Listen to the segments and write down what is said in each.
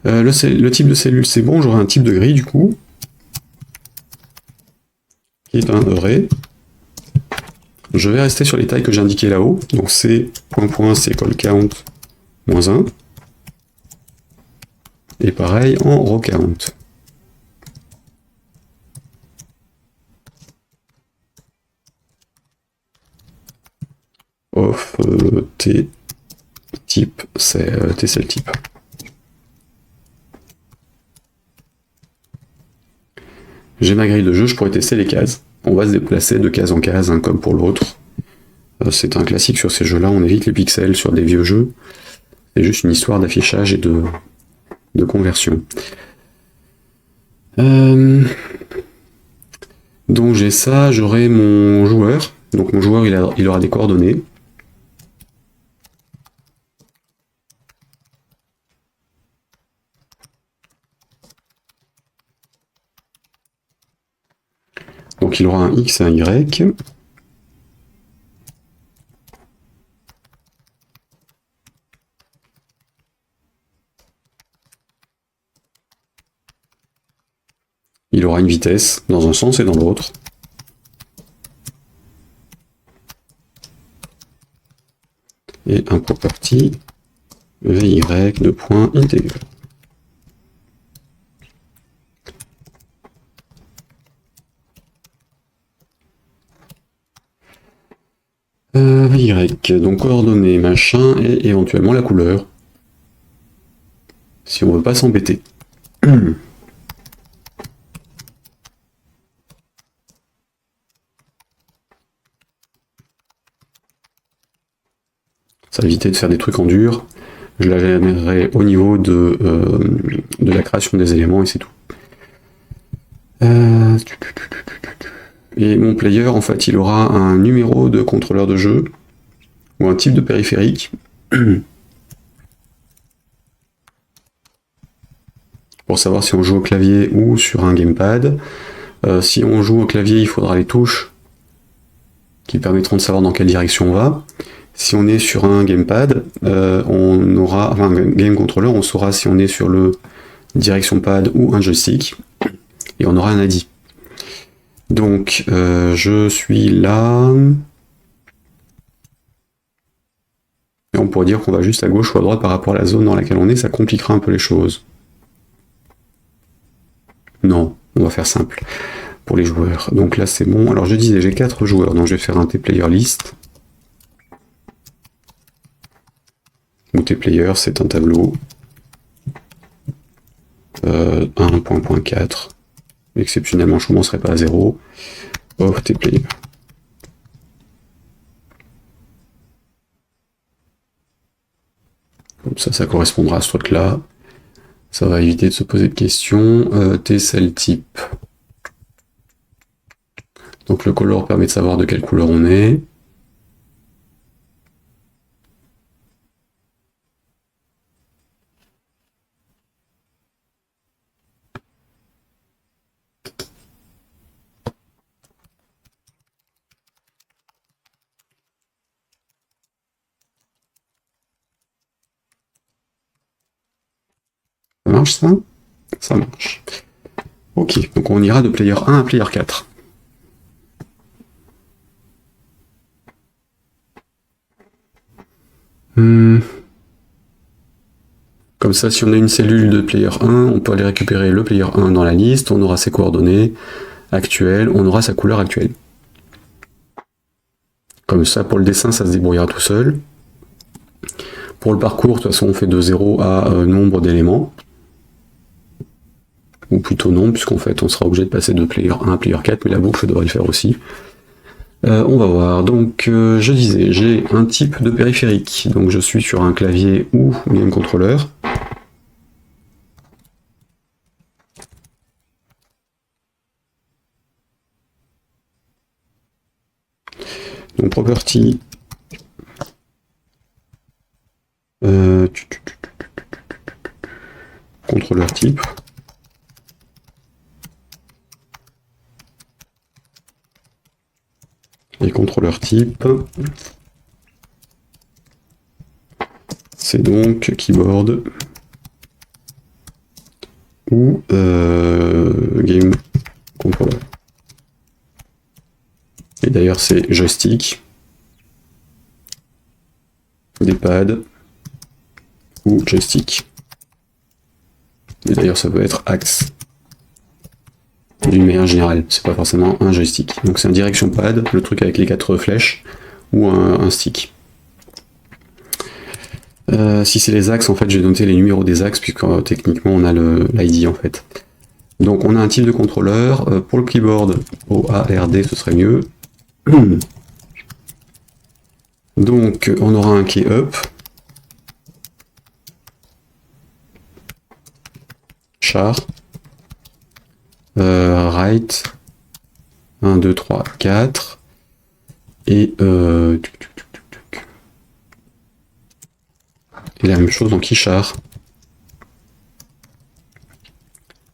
Le type de cellule, c'est bon, j'aurai un type de grille du coup, qui est un array. Je vais rester sur les tailles que j'ai indiquées là-haut, donc c'est c'est call count -1, et pareil en row count. Of t type, c'est t cell type. J'ai ma grille de jeu, je pourrais tester les cases. On va se déplacer de case en case, un comme pour l'autre. C'est un classique sur ces jeux-là, on évite les pixels sur des vieux jeux. C'est juste une histoire d'affichage et de conversion. Donc j'ai ça, j'aurai mon joueur. Donc mon joueur, il aura des coordonnées. Donc il aura un X et un Y. Il aura une vitesse dans un sens et dans l'autre. Et un property VY de point intégré. VY, donc coordonnées, machin, et éventuellement la couleur. Si on veut pas s'embêter. Ça va éviter de faire des trucs en dur. Je la générerai au niveau de la création des éléments et c'est tout. Et mon player, en fait, il aura un numéro de contrôleur de jeu ou un type de périphérique. Pour savoir si on joue au clavier ou sur un gamepad. Si on joue au clavier, il faudra les touches qui permettront de savoir dans quelle direction on va. Si on est sur un gamepad, on aura, enfin un game controller, on saura si on est sur le direction pad ou un joystick, et on aura un ID. Donc je suis là, et on pourrait dire qu'on va juste à gauche ou à droite par rapport à la zone dans laquelle on est, ça compliquera un peu les choses. Non, on va faire simple pour les joueurs. Donc là c'est bon. Alors je disais, j'ai 4 joueurs, donc je vais faire un tplayer list. Ou tplayer, c'est un tableau. 1.4. Exceptionnellement, je ne commencerai pas à 0. Of tplayer. Comme ça correspondra à ce truc-là. Ça va éviter de se poser de questions. T-cell type. Donc le color permet de savoir de quelle couleur on est. Ça marche ça? Ça marche. Ok, donc on ira de player 1 à player 4. Comme ça, si on a une cellule de player 1, on peut aller récupérer le player 1 dans la liste, on aura ses coordonnées actuelles, on aura sa couleur actuelle. Comme ça, pour le dessin, ça se débrouillera tout seul. Pour le parcours, de toute façon, on fait de 0 à nombre d'éléments. Ou plutôt non, puisqu'en fait, on sera obligé de passer de player 1 à player 4, mais la boucle devrait le faire aussi. On va voir. Donc, je disais, j'ai un type de périphérique. Donc, je suis sur un clavier ou game controller. Donc, property. Contrôleur type. Et contrôleur type, c'est donc keyboard ou game controller. Et d'ailleurs c'est joystick, D-pad ou joystick. Et d'ailleurs ça peut être axe d'une manière générale, c'est pas forcément un joystick. Donc c'est un direction pad, le truc avec les 4 flèches, ou un stick. Si c'est les axes, en fait, j'ai noté les numéros des axes, puisque techniquement on a l'ID en fait. Donc on a un type de contrôleur. Pour le keyboard, OARD, ce serait mieux. Donc on aura un key up, char, right, 1, 2, 3, 4, et la même chose en key char.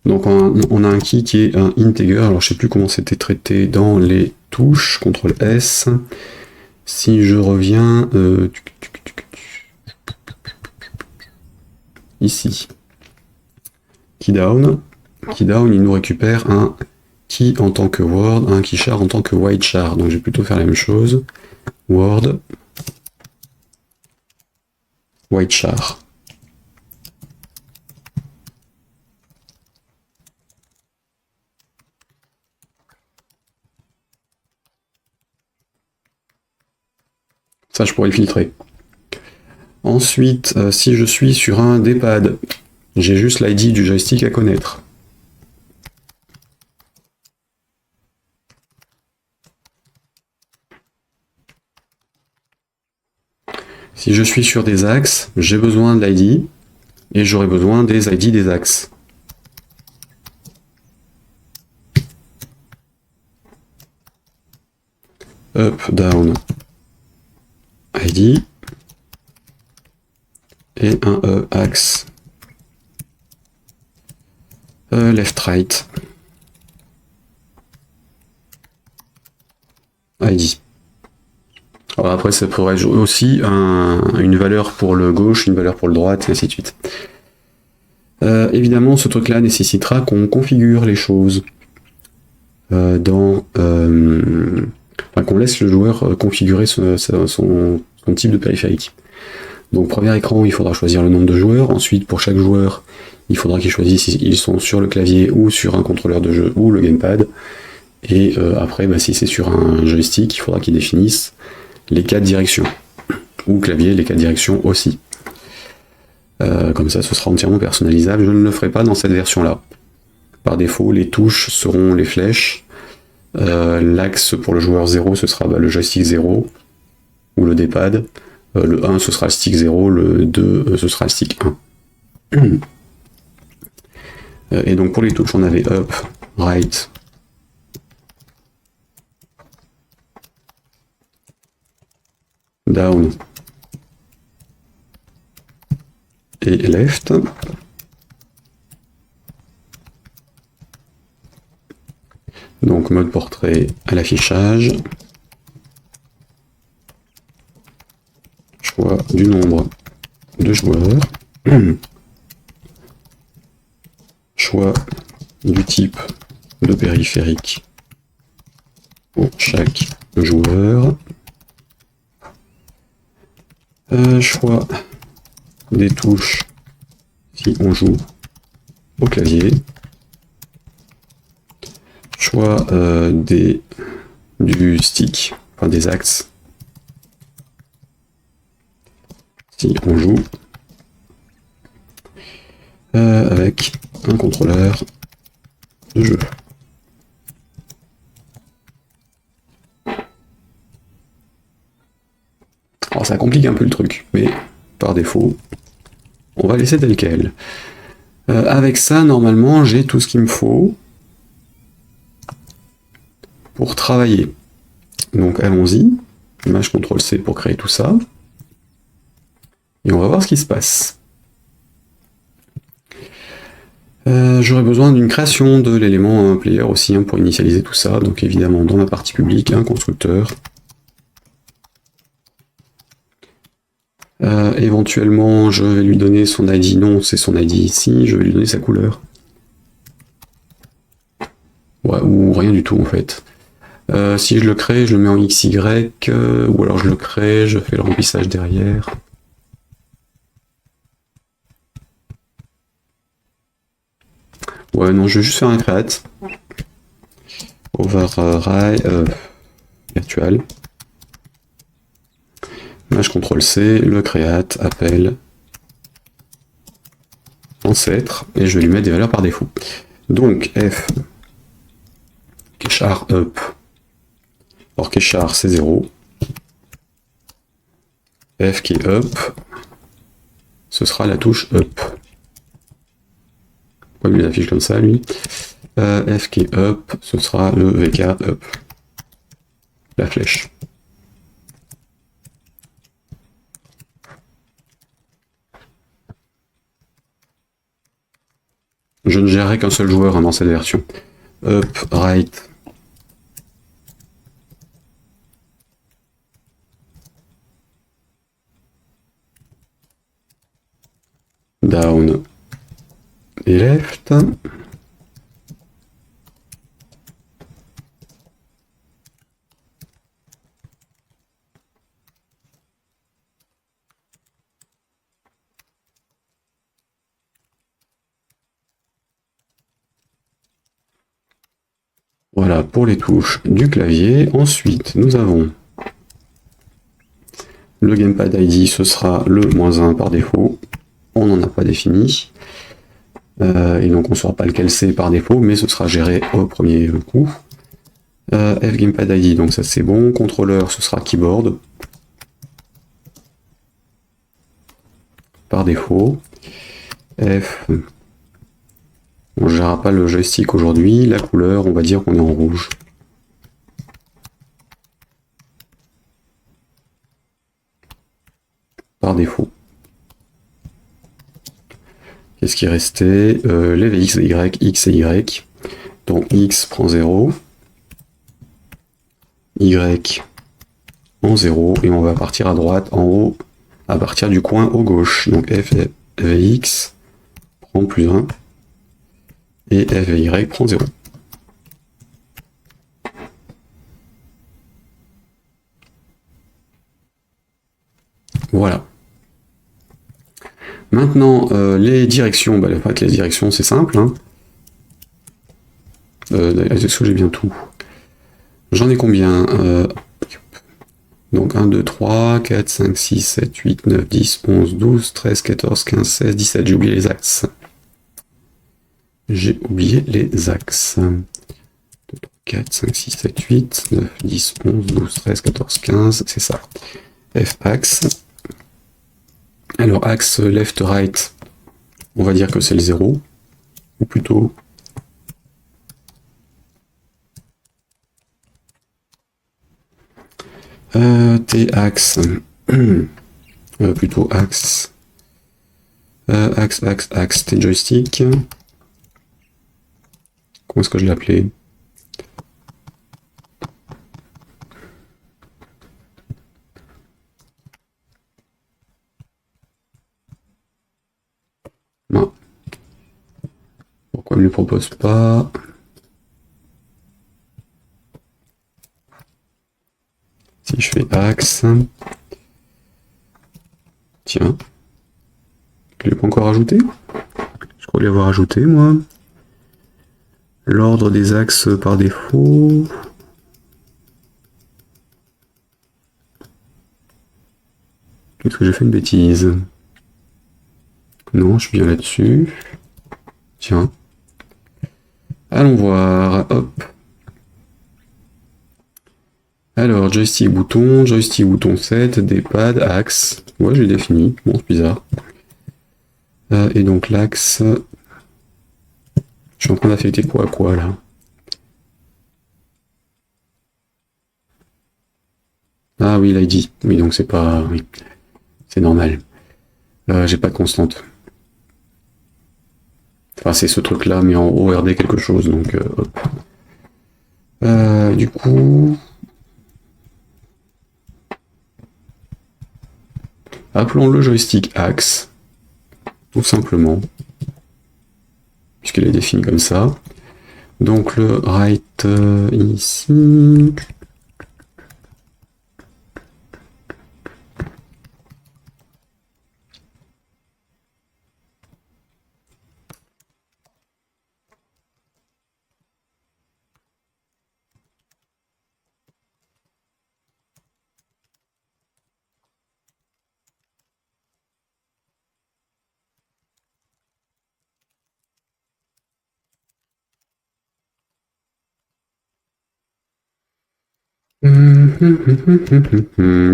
Donc on a un key qui est un integer, alors je sais plus comment c'était traité dans les touches, CTRL S. Si je reviens ici, key down, il nous récupère un key en tant que word, un key char en tant que white char. Donc je vais plutôt faire la même chose, word, white char. Ça, je pourrais le filtrer. Ensuite, si je suis sur un D-pad, j'ai juste l'ID du joystick à connaître. Si je suis sur des axes, j'ai besoin de l'ID, et j'aurai besoin des ID des axes. Up, down, ID, et un axe. Left, right, ID. Alors après, ça pourrait jouer aussi une valeur pour le gauche, une valeur pour le droite, et ainsi de suite. Évidemment, ce truc-là nécessitera qu'on configure les choses qu'on laisse le joueur configurer son type de périphérique. Donc premier écran, il faudra choisir le nombre de joueurs. Ensuite, pour chaque joueur, il faudra qu'ils choisissent s'ils sont sur le clavier ou sur un contrôleur de jeu ou le gamepad. Et après, si c'est sur un joystick, il faudra qu'ils définissent les 4 directions. Ou clavier, les 4 directions aussi. Comme ça, ce sera entièrement personnalisable. Je ne le ferai pas dans cette version-là. Par défaut, les touches seront les flèches. L'axe pour le joueur 0, ce sera le joystick 0, ou le D-pad. Le 1, ce sera le stick 0, le 2, ce sera le stick 1. Et donc pour les touches, on avait up, right, down et left. Donc mode portrait à l'affichage. Choix du nombre de joueurs. Choix du type de périphérique pour chaque joueur. Choix des touches si on joue au clavier. Choix du stick, enfin des axes si on joue avec un contrôleur de jeu. Alors ça complique un peu le truc, mais par défaut, on va laisser tel quel. Avec ça, normalement, j'ai tout ce qu'il me faut pour travailler. Donc allons-y, image CTRL-C pour créer tout ça. Et on va voir ce qui se passe. J'aurai besoin d'une création de l'élément player aussi pour initialiser tout ça. Donc évidemment, dans ma partie publique, un constructeur. Éventuellement, je vais lui donner son ID. Non, c'est son ID ici. Je vais lui donner sa couleur. Ouais, ou rien du tout en fait. Si je le crée, je le mets en XY, ou alors je le crée, je fais le remplissage derrière. Ouais, non, je vais juste faire un create. Override virtual. Là, je CTRL C, le create, appel, ancêtre, et je vais lui mettre des valeurs par défaut. Donc, F, char up. Alors, char c'est 0. F qui est up, ce sera la touche up. Pourquoi il affiche comme ça, lui? F qui est up, ce sera le VK up. La flèche. Je ne gérerai qu'un seul joueur dans cette version. Up, right. Down et left. Voilà pour les touches du clavier. Ensuite, nous avons le Gamepad ID, ce sera le -1 par défaut. On n'en a pas défini. Et donc on ne saura pas lequel c'est par défaut, mais ce sera géré au premier coup. F Gamepad ID, donc ça c'est bon. Contrôleur, ce sera keyboard. Par défaut. F. On ne gérera pas le joystick aujourd'hui. La couleur, on va dire qu'on est en rouge. Par défaut. Qu'est-ce qui restait? Les VX, Y, X et Y. Donc X prend 0. Y en 0. Et on va partir à droite, en haut, à partir du coin au gauche. Donc F, VX prend +1. Et F, Y prend 0. Voilà. Maintenant, les directions, bah, en fait, les directions, c'est simple. Hein. Est-ce que j'ai bien tout? J'en ai combien? Donc 1, 2, 3, 4, 5, 6, 7, 8, 9, 10, 11, 12, 13, 14, 15, 16, 17. J'ai oublié les axes. J'ai oublié les axes. 2, 3, 4, 5, 6, 7, 8, 9, 10, 11, 12, 13, 14, 15. C'est ça. F axe. Alors, axe left-right, on va dire que c'est le 0, ou plutôt T axe, plutôt axe, axe, T joystick, comment est-ce que je l'appelais? Non. Pourquoi il ne le propose pas? Si je fais axe, tiens, je ne l'ai pas encore ajouté? Je crois l'avoir ajouté, moi. L'ordre des axes par défaut. Est-ce que j'ai fait une bêtise? Non, je suis bien là-dessus. Tiens. Allons voir. Hop. Alors, joystick bouton 7, D-pad, axe. Ouais, j'ai défini. Bon, c'est bizarre. Et donc l'axe... Je suis en train d'affecter quoi à quoi, là? Ah oui, l'ID. Oui, donc c'est pas... Oui, c'est normal. J'ai pas de constante. Enfin, c'est ce truc-là, mais en ORD quelque chose, donc hop. Du coup... Appelons-le joystick axe, tout simplement, puisqu'il est défini comme ça. Donc le write ici.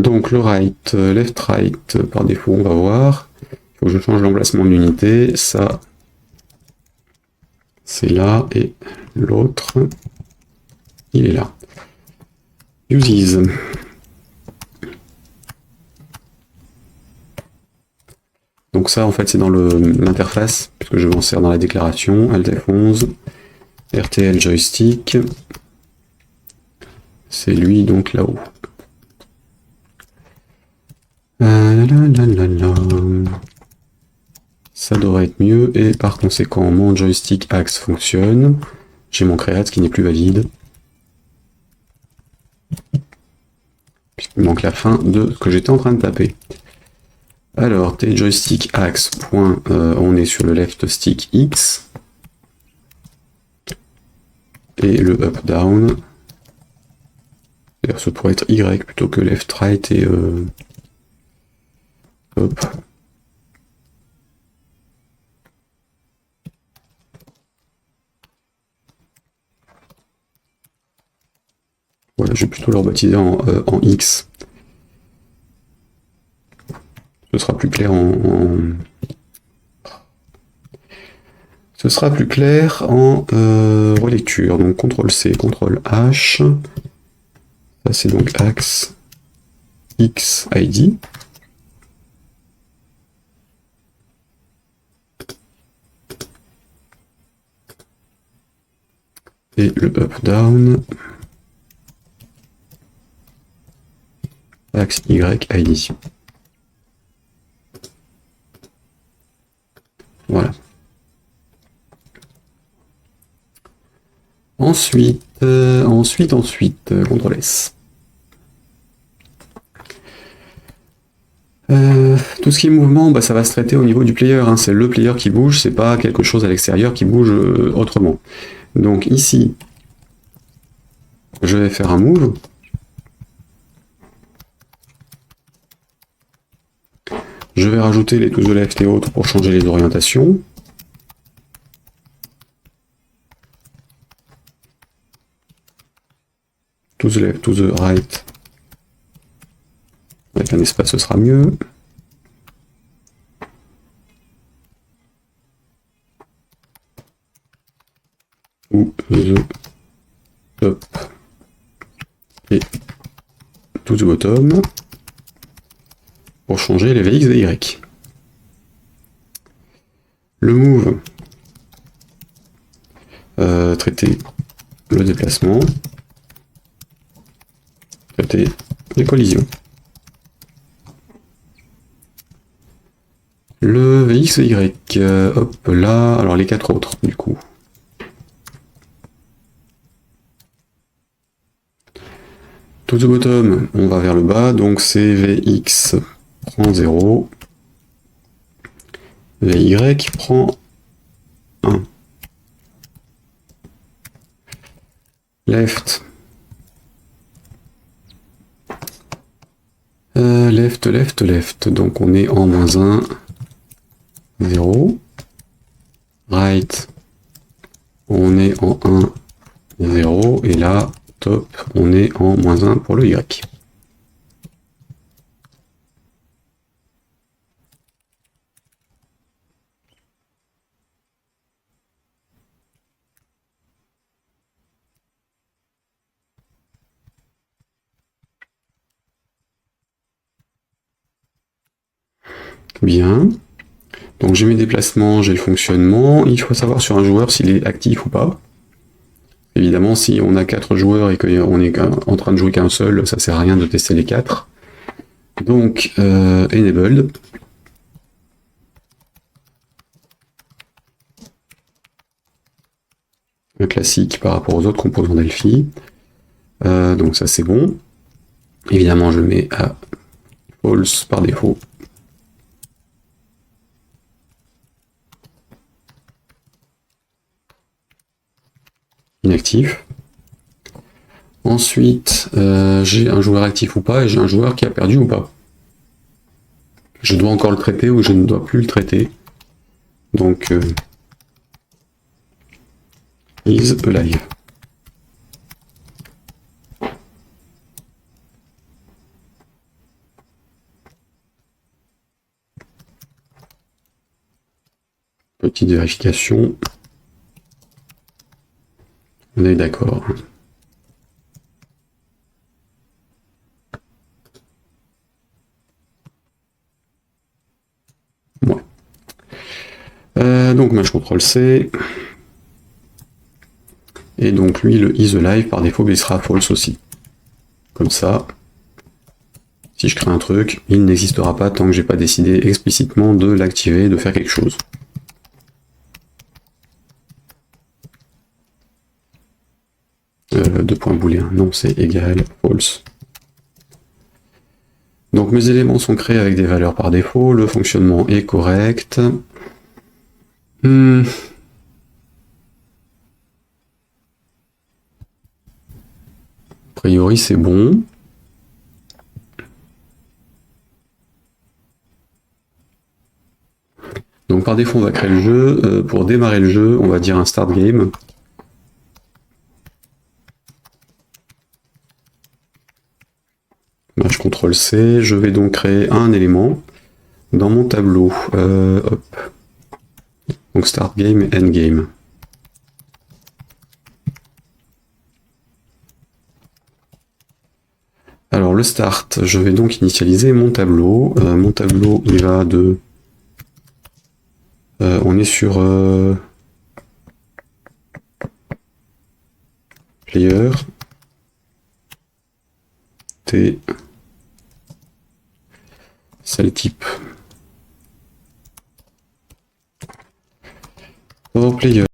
Donc le right, left, right, par défaut, on va voir. Il faut que je change l'emplacement de l'unité. Ça, c'est là, et l'autre, il est là. Uses. Donc ça, en fait, c'est dans l'interface, puisque je m'en sers dans la déclaration. Alt F11, RTL joystick. C'est lui, donc là-haut. Ça devrait être mieux, et par conséquent, mon joystick axe fonctionne. J'ai mon create qui n'est plus valide. Puisqu'il manque la fin de ce que j'étais en train de taper. Alors, joystick axe, point, on est sur le left stick X. Et le up down. D'ailleurs, ce pourrait être Y plutôt que left right et hop. Voilà, je vais plutôt le rebaptiser en X. Ce sera plus clair Ce sera plus clair en relecture. Donc CTRL-C, CTRL-H. Ça c'est donc axe X ID. Et le up-down. Axe Y ID. Voilà. Ensuite, CTRL S. Tout ce qui est mouvement, bah, ça va se traiter au niveau du player. Hein. C'est le player qui bouge, c'est pas quelque chose à l'extérieur qui bouge autrement. Donc ici, je vais faire un move. Je vais rajouter les to the left et autres pour changer les orientations. To the left, to the right. Avec un espace, ce sera mieux. Ou the top et to the bottom pour changer les VX et Y. Le move, traiter le déplacement, traiter les collisions. Le VX et Y, hop là, alors les quatre autres du coup. To the bottom, on va vers le bas, donc c'est VX prend 0, VY prend 1. Left. Left. Donc on est en -1, 0. Right. On est en 1, 0. Et là, top, on est en -1 pour le Y. Bien. Donc j'ai mes déplacements, j'ai le fonctionnement. Il faut savoir sur un joueur s'il est actif ou pas. Évidemment, si on a 4 joueurs et qu'on est en train de jouer qu'un seul, ça sert à rien de tester les 4. Donc, enabled. un classique par rapport aux autres composants Delphi. Donc ça c'est bon. Évidemment je le mets à false par défaut. Inactif. Ensuite, j'ai un joueur actif ou pas, et j'ai un joueur qui a perdu ou pas. Je dois encore le traiter ou je ne dois plus le traiter. Donc, is alive. Petite vérification. On est d'accord. Ouais. Donc match CTRL-C. Et donc lui, le is alive, par défaut, il sera false aussi. Comme ça, si je crée un truc, il n'existera pas tant que j'ai pas décidé explicitement de l'activer, de faire quelque chose. Deux points booléens, non, c'est égal, false. Donc mes éléments sont créés avec des valeurs par défaut, le fonctionnement est correct. A priori c'est bon. Donc par défaut on va créer le jeu. Pour démarrer le jeu, on va dire un start game. Je CTRL C, je vais donc créer un élément dans mon tableau. Hop. Donc start game et end game. Alors le start, je vais donc initialiser mon tableau. Mon tableau il va de... on est sur player T cell type. For player